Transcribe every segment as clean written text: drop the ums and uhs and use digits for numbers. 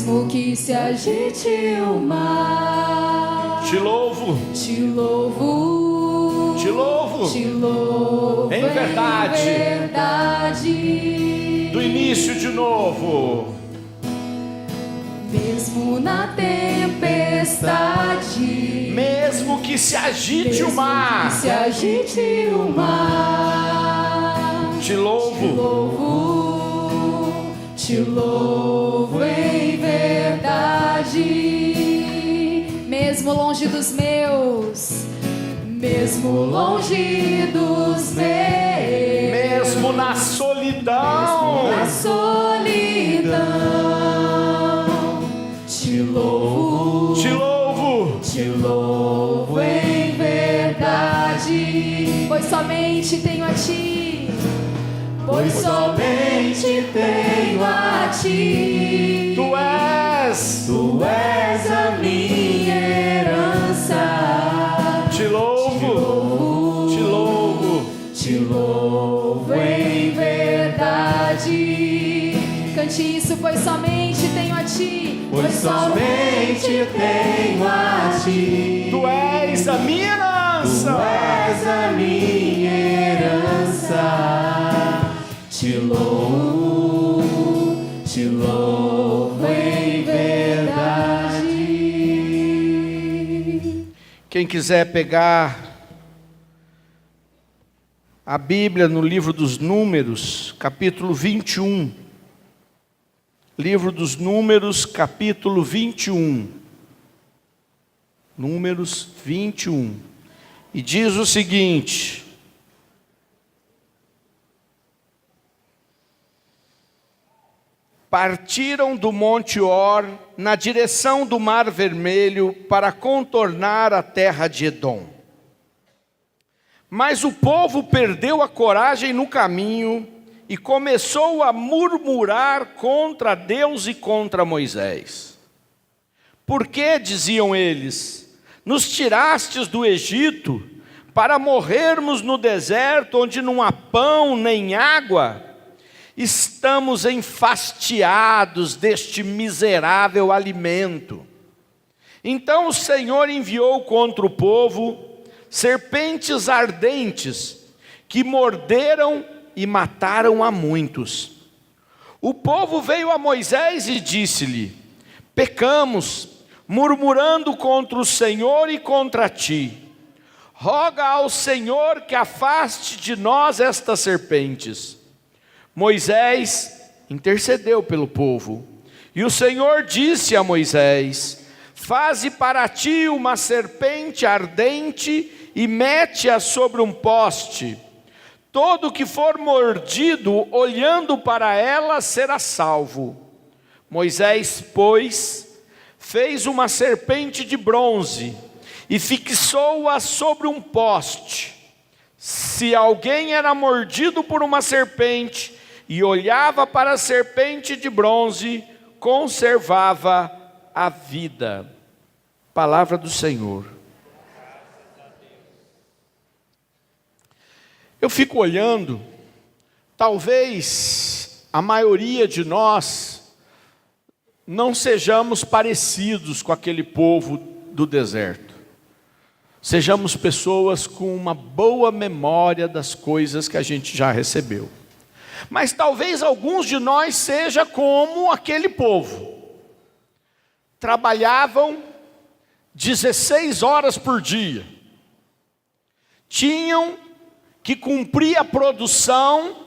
Mesmo que se agite o mar, te louvo, te louvo, te louvo, te louvo em verdade. verdade. Do início de novo. Mesmo na tempestade, Mesmo que se agite o mar, que se agite o mar, te louvo, te louvo em verdade. Mesmo longe dos meus, mesmo longe dos meus, mesmo na solidão, na solidão, te louvo, te louvo, te louvo em verdade. Pois somente tenho a ti, pois somente tenho a ti. tu és a minha herança. te louvo, te louvo, Te louvo em verdade. Cante isso, pois somente tenho a ti. Pois somente tenho a ti. tu és a minha herança, Tu és a minha herança. Te louvo em verdade. Quem quiser pegar a Bíblia no livro dos Números, capítulo 21. Livro dos Números, capítulo 21. Números 21. E diz o seguinte: partiram do Monte Or na direção do Mar Vermelho para contornar a terra de Edom. Mas o povo perdeu a coragem no caminho e começou a murmurar contra Deus e contra Moisés. Por que, diziam eles, nos tirastes do Egito para morrermos no deserto onde não há pão nem água? Estamos enfastiados deste miserável alimento. Então o Senhor enviou contra o povo serpentes ardentes, que morderam e mataram a muitos. O povo veio a Moisés e disse-lhe: pecamos, murmurando contra o Senhor e contra ti. Roga ao Senhor que afaste de nós estas serpentes. Moisés intercedeu pelo povo. E o Senhor disse a Moisés: faze para ti uma serpente ardente e mete-a sobre um poste. Todo que for mordido, olhando para ela, será salvo. Moisés, pois, fez uma serpente de bronze e fixou-a sobre um poste. Se alguém era mordido por uma serpente e olhava para a serpente de bronze, conservava a vida. Palavra do Senhor. Eu fico olhando, talvez a maioria de nós não sejamos parecidos com aquele povo do deserto. Sejamos pessoas com uma boa memória das coisas que a gente já recebeu. Mas talvez alguns de nós seja como aquele povo. Trabalhavam 16 horas por dia. Tinham que cumprir a produção,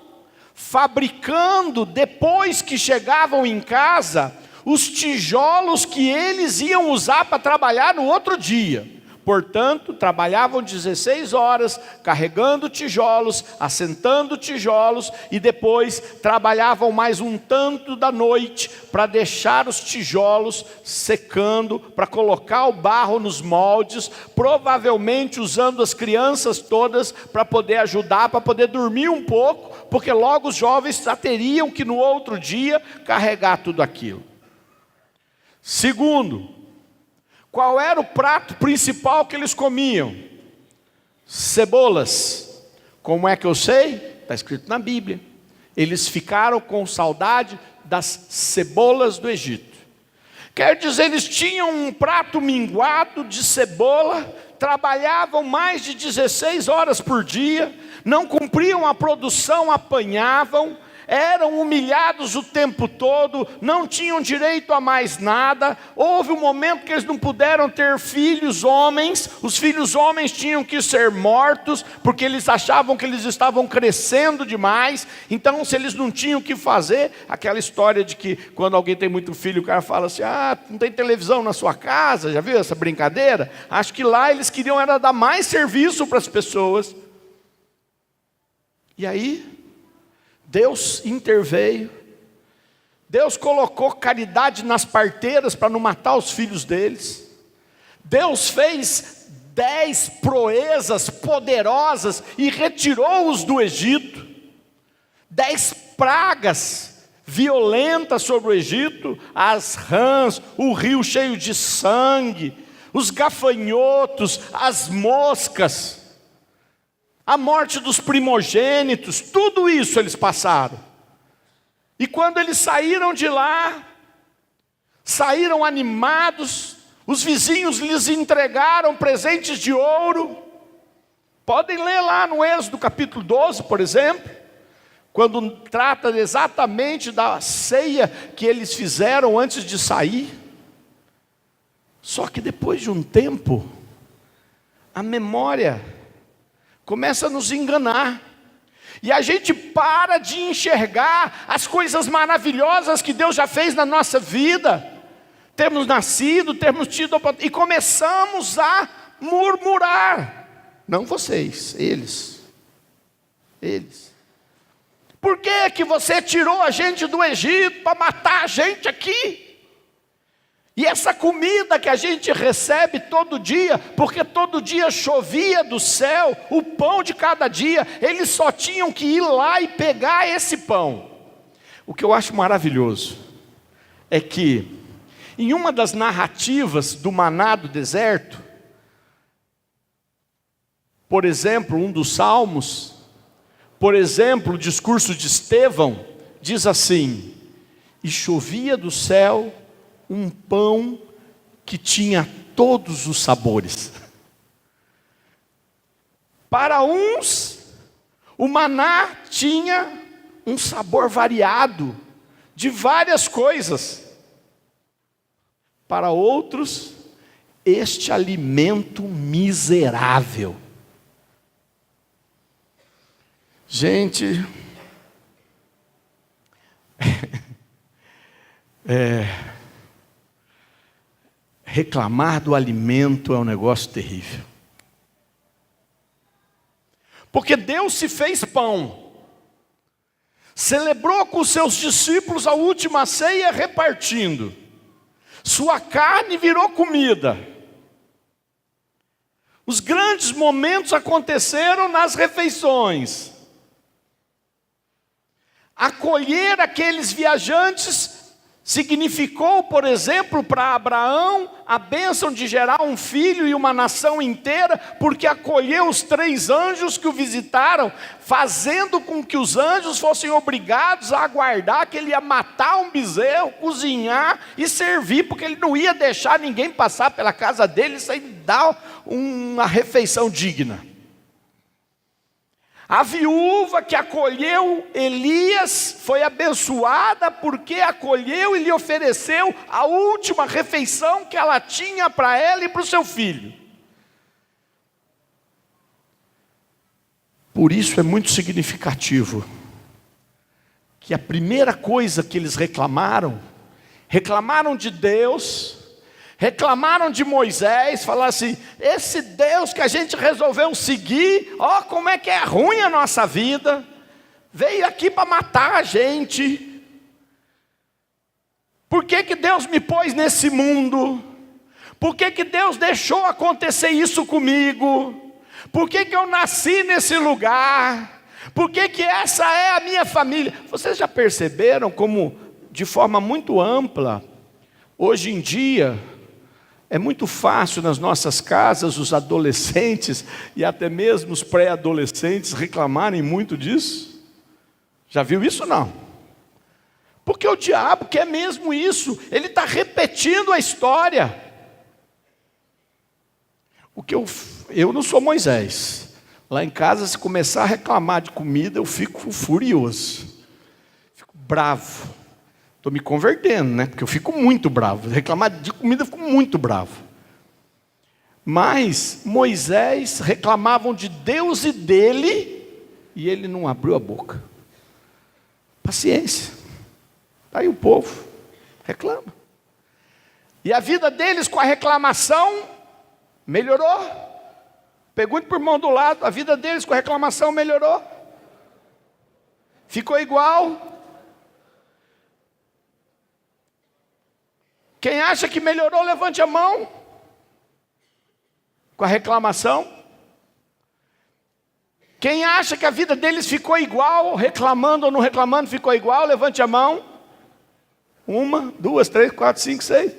fabricando, depois que chegavam em casa, os tijolos que eles iam usar para trabalhar no outro dia. Portanto, trabalhavam 16 horas, carregando tijolos, assentando tijolos, e depois trabalhavam mais um tanto da noite para deixar os tijolos secando, para colocar o barro nos moldes, provavelmente usando as crianças todas para poder ajudar, para poder dormir um pouco, porque logo os jovens já teriam que no outro dia carregar tudo aquilo. Segundo, qual era o prato principal que eles comiam? Cebolas. Como é que eu sei? Está escrito na Bíblia. Eles ficaram com saudade das cebolas do Egito. Quer dizer, eles tinham um prato minguado de cebola, trabalhavam mais de 16 horas por dia, não cumpriam a produção, apanhavam, eram humilhados o tempo todo, não tinham direito a mais nada. Houve um momento que eles não puderam ter filhos homens, os filhos homens tinham que ser mortos, porque eles achavam que eles estavam crescendo demais. Então, se eles não tinham o que fazer, aquela história de que quando alguém tem muito filho, o cara fala assim: ah, não tem televisão na sua casa, já viu essa brincadeira? Acho que lá eles queriam era dar mais serviço para as pessoas. E aí, Deus interveio, Deus colocou caridade nas parteiras para não matar os filhos deles. Deus fez 10 proezas poderosas e retirou-os do Egito. 10 pragas violentas sobre o Egito, as rãs, o rio cheio de sangue, os gafanhotos, as moscas, a morte dos primogênitos, tudo isso eles passaram. E quando eles saíram de lá, saíram animados, os vizinhos lhes entregaram presentes de ouro. Podem ler lá no Êxodo capítulo 12, por exemplo, quando trata exatamente da ceia que eles fizeram antes de sair. Só que depois de um tempo, a memória começa a nos enganar, e a gente para de enxergar as coisas maravilhosas que Deus já fez na nossa vida. Temos nascido, temos tido, e começamos a murmurar. Não vocês, eles. Por que você tirou a gente do Egito para matar a gente aqui? E essa comida que a gente recebe todo dia, porque todo dia chovia do céu, o pão de cada dia, eles só tinham que ir lá e pegar esse pão. O que eu acho maravilhoso é que, em uma das narrativas do maná do deserto, por exemplo, um dos salmos, por exemplo, o discurso de Estevão, diz assim: e chovia do céu um pão que tinha todos os sabores. Para uns, o maná tinha um sabor variado, de várias coisas. Para outros, este alimento miserável. Gente, reclamar do alimento é um negócio terrível. Porque Deus se fez pão, celebrou com seus discípulos a última ceia repartindo, sua carne virou comida. Os grandes momentos aconteceram nas refeições. Acolher aqueles viajantes significou, por exemplo, para Abraão, a bênção de gerar um filho e uma nação inteira, porque acolheu os 3 anjos que o visitaram, fazendo com que os anjos fossem obrigados a aguardar que ele ia matar um bezerro, cozinhar e servir, porque ele não ia deixar ninguém passar pela casa dele sem dar uma refeição digna. A viúva que acolheu Elias foi abençoada porque acolheu e lhe ofereceu a última refeição que ela tinha para ela e para o seu filho. Por isso é muito significativo que a primeira coisa que eles reclamaram de Deus, reclamaram de Moisés, falaram assim: esse Deus que a gente resolveu seguir, ó, como é que é ruim a nossa vida, veio aqui para matar a gente. Por que Deus me pôs nesse mundo? Por que Deus deixou acontecer isso comigo? Por que eu nasci nesse lugar? Por que essa é a minha família? Vocês já perceberam como, de forma muito ampla, hoje em dia, é muito fácil nas nossas casas os adolescentes e até mesmo os pré-adolescentes reclamarem muito disso? Já viu isso não? Porque o diabo quer mesmo isso, ele está repetindo a história. Eu não sou Moisés. Lá em casa, se começar a reclamar de comida, eu fico furioso. Fico bravo. Estou me convertendo, né? Porque eu fico muito bravo. Reclamar de comida, eu fico muito bravo. Mas Moisés reclamavam de Deus e dele, e ele não abriu a boca. Paciência. Aí o povo reclama. E a vida deles com a reclamação melhorou. Pergunte para o irmão do lado, a vida deles com a reclamação melhorou? Ficou igual? Quem acha que melhorou, levante a mão. Com a reclamação. Quem acha que a vida deles ficou igual, reclamando ou não reclamando, ficou igual, levante a mão. 1, 2, 3, 4, 5, 6.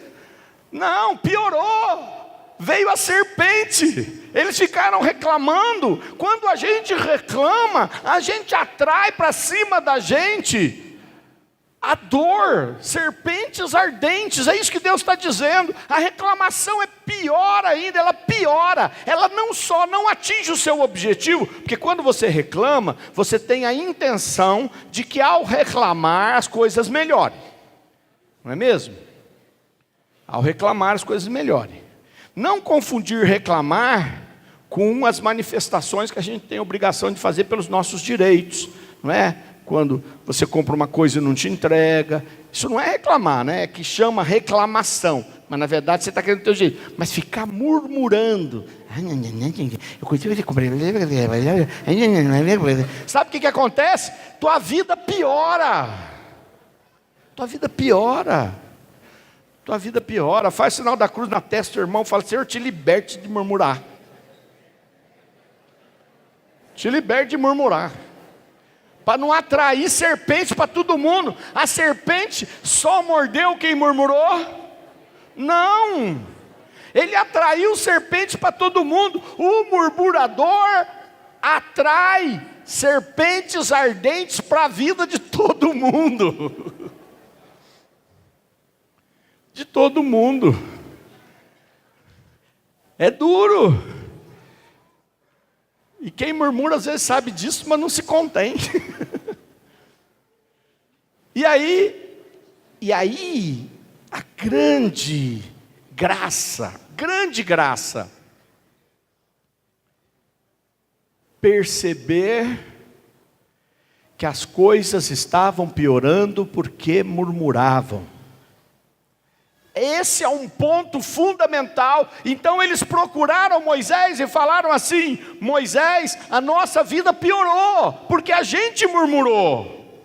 Não, piorou. Veio a serpente. Eles ficaram reclamando. Quando a gente reclama, a gente atrai para cima da gente a dor, serpentes ardentes. É isso que Deus está dizendo. A reclamação é pior ainda, ela piora. Ela não só não atinge o seu objetivo, porque quando você reclama, você tem a intenção de que ao reclamar as coisas melhorem. Não é mesmo? Ao reclamar as coisas melhorem. Não confundir reclamar com as manifestações que a gente tem a obrigação de fazer pelos nossos direitos, não é? Quando você compra uma coisa e não te entrega, isso não é reclamar, né? É que chama reclamação, mas na verdade você está querendo ter o jeito. Mas ficar murmurando, sabe o que acontece? Tua vida piora. Tua vida piora. Tua vida piora. Faz sinal da cruz na testa do teu irmão, fala: Senhor, te liberte de murmurar. Te liberte de murmurar. Para não atrair serpente para todo mundo. A serpente só mordeu quem murmurou? Não. Ele atraiu serpente para todo mundo. O murmurador atrai serpentes ardentes para a vida de todo mundo. De todo mundo. É duro. E quem murmura às vezes sabe disso, mas não se contém. E aí, a grande graça, perceber que as coisas estavam piorando porque murmuravam. Esse é um ponto fundamental. Então eles procuraram Moisés e falaram assim: Moisés, a nossa vida piorou, porque a gente murmurou.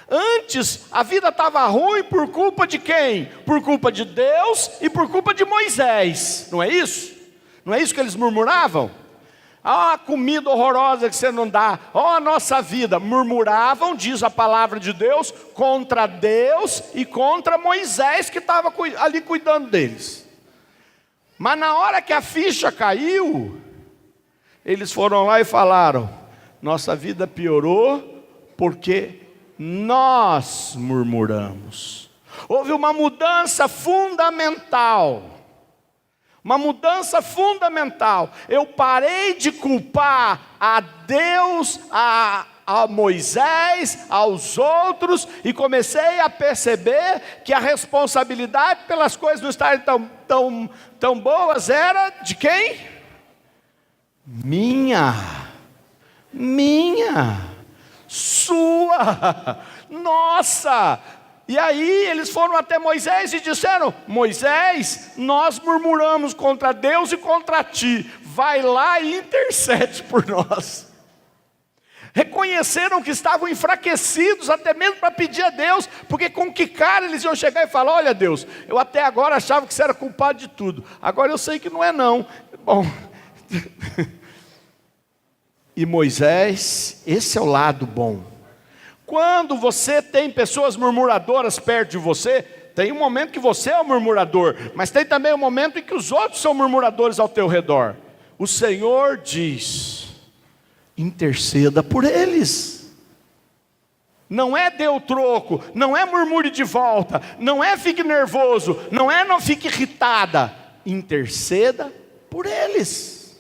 Antes a vida estava ruim por culpa de quem? Por culpa de Deus e por culpa de Moisés. Não é isso? Não é isso que eles murmuravam? Ó, a comida horrorosa que você não dá. Ó, a nossa vida. Murmuravam, diz a palavra de Deus, contra Deus e contra Moisés, que estava ali cuidando deles. Mas na hora que a ficha caiu, eles foram lá e falaram: nossa vida piorou porque nós murmuramos. Houve uma mudança fundamental. Uma mudança fundamental. Eu parei de culpar a Deus, a Moisés, aos outros, e comecei a perceber que a responsabilidade pelas coisas não estarem tão boas era de quem? Minha, sua, nossa. E aí eles foram até Moisés e disseram: Moisés, nós murmuramos contra Deus e contra ti, vai lá e intercede por nós. Reconheceram que estavam enfraquecidos, até mesmo para pedir a Deus, porque com que cara eles iam chegar e falar: olha Deus, eu até agora achava que você era culpado de tudo, agora eu sei que não é não. Bom, e Moisés, esse é o lado bom. Quando você tem pessoas murmuradoras perto de você, tem um momento que você é o murmurador, mas tem também um momento em que os outros são murmuradores ao teu redor. O Senhor diz: interceda por eles. Não é dê o troco, não é murmure de volta, não é fique nervoso, não fique irritada. Interceda por eles.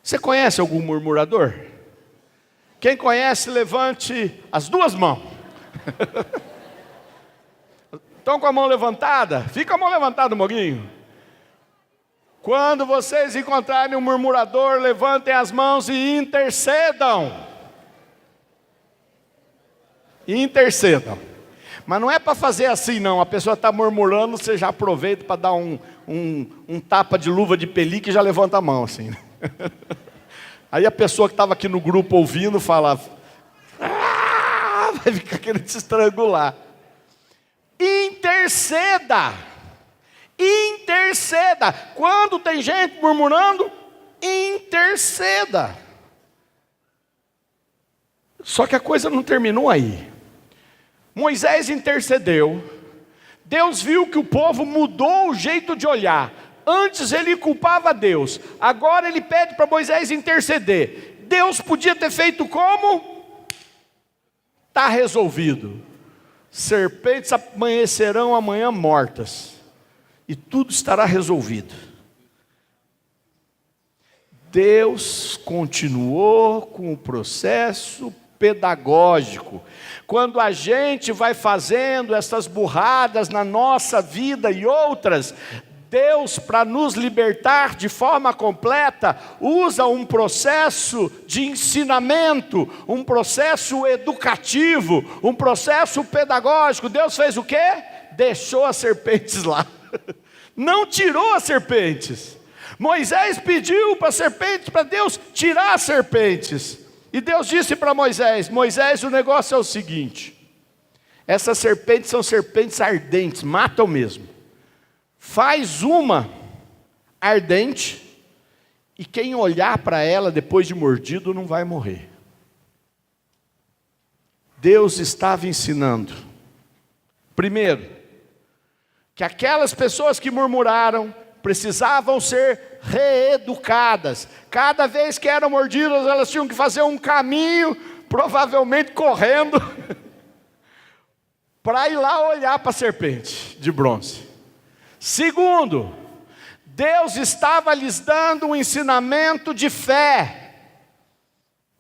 Você conhece algum murmurador? Quem conhece, levante as duas mãos. Estão com a mão levantada? Fica a mão levantada, Moguinho. Quando vocês encontrarem um murmurador, levantem as mãos e intercedam. Intercedam. Mas não é para fazer assim não. A pessoa está murmurando, você já aproveita para dar um tapa de luva de pelica e já levanta a mão assim. Aí a pessoa que estava aqui no grupo ouvindo fala, vai ficar querendo te estrangular. Interceda. Interceda. Quando tem gente murmurando, interceda. Só que a coisa não terminou aí. Moisés intercedeu. Deus viu que o povo mudou o jeito de olhar. Antes ele culpava Deus. Agora ele pede para Moisés interceder. Deus podia ter feito como? Está resolvido. Serpentes amanhecerão amanhã mortas. E tudo estará resolvido. Deus continuou com o processo pedagógico. Quando a gente vai fazendo essas burradas na nossa vida e outras, Deus, para nos libertar de forma completa, usa um processo de ensinamento, um processo educativo, um processo pedagógico. Deus fez o quê? Deixou as serpentes lá. Não tirou as serpentes. Moisés pediu para as serpentes, para Deus tirar as serpentes. E Deus disse para Moisés, Moisés, o negócio é o seguinte, essas serpentes são serpentes ardentes, matam mesmo. Faz uma ardente, e quem olhar para ela depois de mordido não vai morrer. Deus estava ensinando, primeiro, que aquelas pessoas que murmuraram, precisavam ser reeducadas. Cada vez que eram mordidas, elas tinham que fazer um caminho, provavelmente correndo, para ir lá olhar para a serpente de bronze. Segundo, Deus estava lhes dando um ensinamento de fé.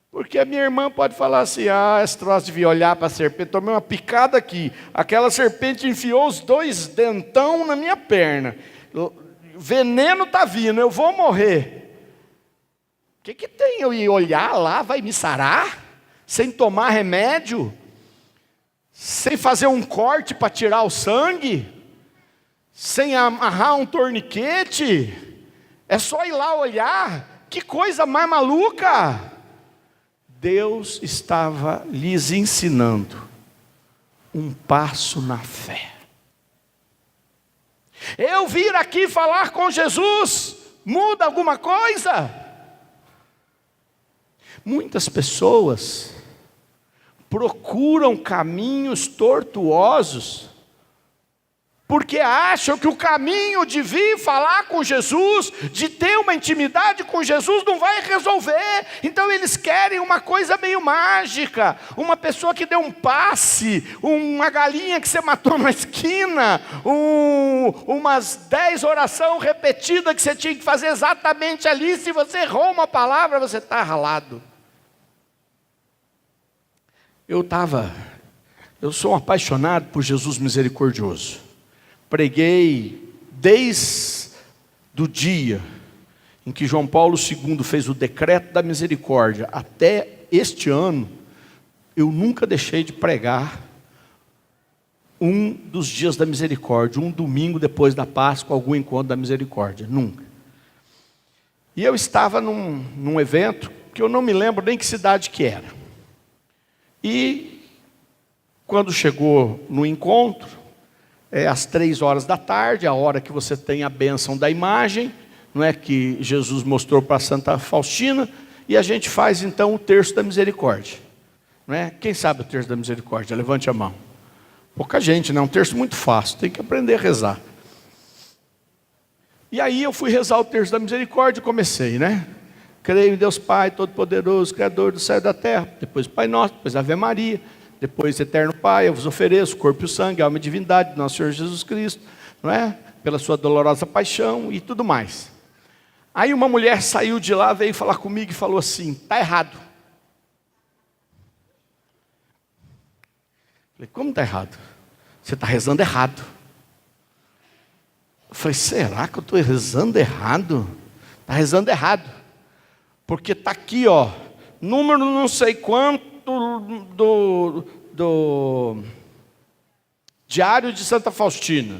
Porque a minha irmã pode falar assim, esse troço de vir olhar para a serpente, tomei uma picada aqui, aquela serpente enfiou os 2 dentão na minha perna, veneno está vindo, eu vou morrer. O que tem eu ir olhar lá, vai me sarar? Sem tomar remédio? Sem fazer um corte para tirar o sangue? Sem amarrar um torniquete? É só ir lá olhar? Que coisa mais maluca! Deus estava lhes ensinando um passo na fé. Eu vir aqui falar com Jesus, muda alguma coisa? Muitas pessoas procuram caminhos tortuosos, porque acham que o caminho de vir falar com Jesus, de ter uma intimidade com Jesus, não vai resolver. Então eles querem uma coisa meio mágica, uma pessoa que deu um passe, uma galinha que você matou na esquina, umas 10 orações repetidas que você tinha que fazer exatamente ali. Se você errou uma palavra, você está ralado. Eu sou um apaixonado por Jesus misericordioso. Preguei desde o dia em que João Paulo II fez o decreto da misericórdia, até este ano, eu nunca deixei de pregar um dos dias da misericórdia, um domingo depois da Páscoa, algum encontro da misericórdia, nunca. E eu estava num evento, que eu não me lembro nem que cidade que era. E quando chegou no encontro, às 3 horas da tarde, a hora que você tem a bênção da imagem, não é, que Jesus mostrou para Santa Faustina, e a gente faz então o terço da misericórdia. Não é? Quem sabe o terço da misericórdia? Levante a mão. Pouca gente, não é um terço muito fácil, tem que aprender a rezar. E aí eu fui rezar o terço da misericórdia e comecei, né? Creio em Deus Pai Todo-Poderoso, Criador do céu e da terra. Depois Pai Nosso, depois Ave Maria. Depois Eterno Pai, eu vos ofereço o corpo e o sangue, a alma e divindade do nosso Senhor Jesus Cristo, não é? Pela sua dolorosa paixão e tudo mais. Aí uma mulher saiu de lá, veio falar comigo e falou assim: está errado. Falei: como está errado? Você está rezando errado. Eu falei: será que eu estou rezando errado? Está rezando errado. Porque está aqui, ó, número não sei quanto do Diário de Santa Faustina.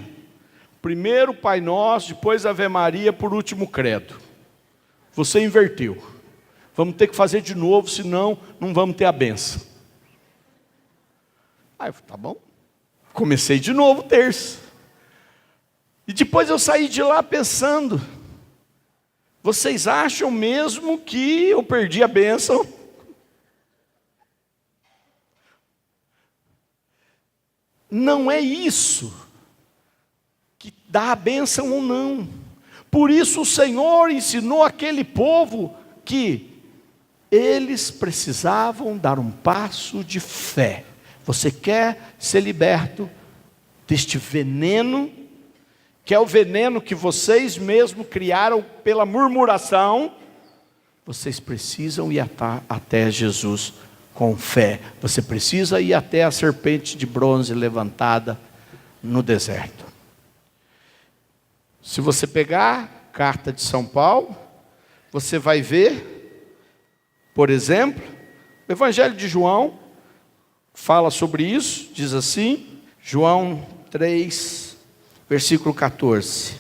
Primeiro Pai Nosso, depois Ave Maria, por último Credo. Você inverteu. Vamos ter que fazer de novo, senão não vamos ter a benção. Aí eu falei: tá bom. Comecei de novo terça. E depois eu saí de lá pensando: vocês acham mesmo que eu perdi a bênção? Não é isso que dá a bênção ou não. Por isso o Senhor ensinou aquele povo que eles precisavam dar um passo de fé. Você quer ser liberto deste veneno, que é o veneno que vocês mesmos criaram pela murmuração? Vocês precisam ir até Jesus com fé. Você precisa ir até a serpente de bronze levantada no deserto. Se você pegar a carta de São Paulo, você vai ver, por exemplo, o Evangelho de João fala sobre isso, diz assim, João 3, versículo 14.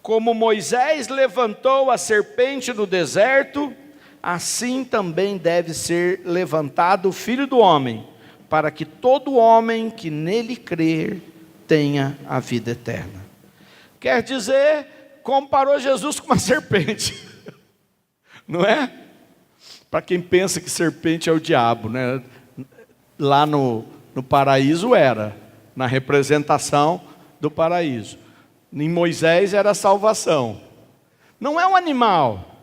Como Moisés levantou a serpente no deserto, assim também deve ser levantado o Filho do Homem, para que todo homem que nele crer tenha a vida eterna. Quer dizer, comparou Jesus com uma serpente, não é? Para quem pensa que serpente é o diabo, né? Lá no paraíso era, na representação do paraíso. Em Moisés era a salvação. Não é um animal.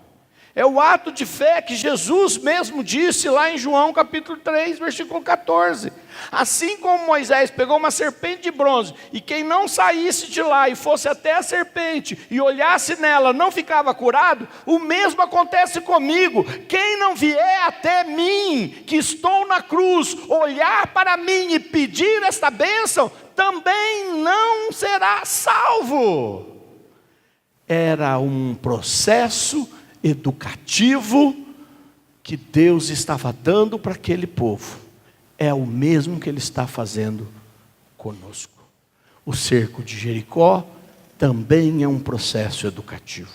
É o ato de fé que Jesus mesmo disse lá em João capítulo 3, versículo 14. Assim como Moisés pegou uma serpente de bronze, e quem não saísse de lá e fosse até a serpente e olhasse nela não ficava curado, o mesmo acontece comigo. Quem não vier até mim, que estou na cruz, olhar para mim e pedir esta bênção, também não será salvo. Era um processo educativo que Deus estava dando para aquele povo. É o mesmo que Ele está fazendo conosco. O cerco de Jericó também é um processo educativo.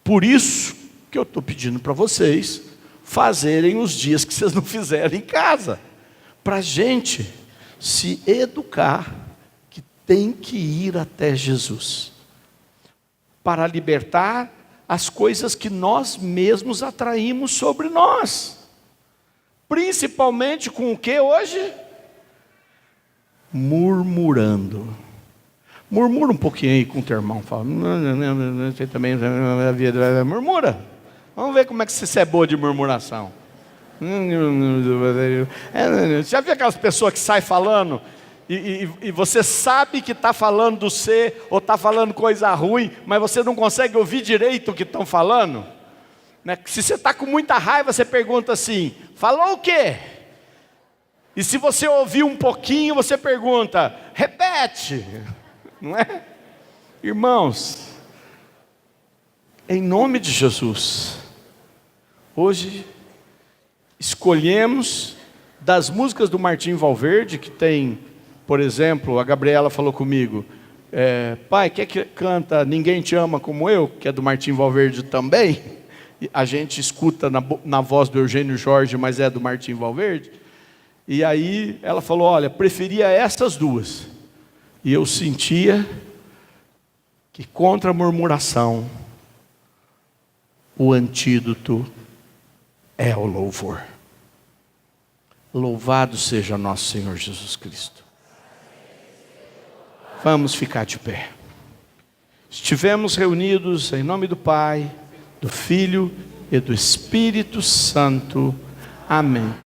Por isso que eu estou pedindo para vocês fazerem os dias que vocês não fizeram em casa, para a gente se educar, que tem que ir até Jesus, para libertar as coisas que nós mesmos atraímos sobre nós. Principalmente com o que hoje? Murmurando. Murmura um pouquinho aí com o teu irmão. Fala, você também murmura. Vamos ver como é que você é boa de murmuração. Já viu aquelas pessoas que saem falando e você sabe que está falando do você, ou está falando coisa ruim, mas você não consegue ouvir direito o que estão falando? Né? Se você está com muita raiva, você pergunta assim: falou o quê? E se você ouvir um pouquinho, você pergunta: repete. Não é? Irmãos, em nome de Jesus, hoje escolhemos das músicas do Martim Valverde, que tem, por exemplo, a Gabriela falou comigo, pai, quer que canta Ninguém Te Ama Como Eu, que é do Martim Valverde também? A gente escuta na voz do Eugênio Jorge, mas é do Martim Valverde. E aí ela falou, olha, preferia essas duas. E eu sentia que contra a murmuração, o antídoto é o louvor. Louvado seja nosso Senhor Jesus Cristo. Vamos ficar de pé. Estivemos reunidos em nome do Pai, do Filho e do Espírito Santo. Amém.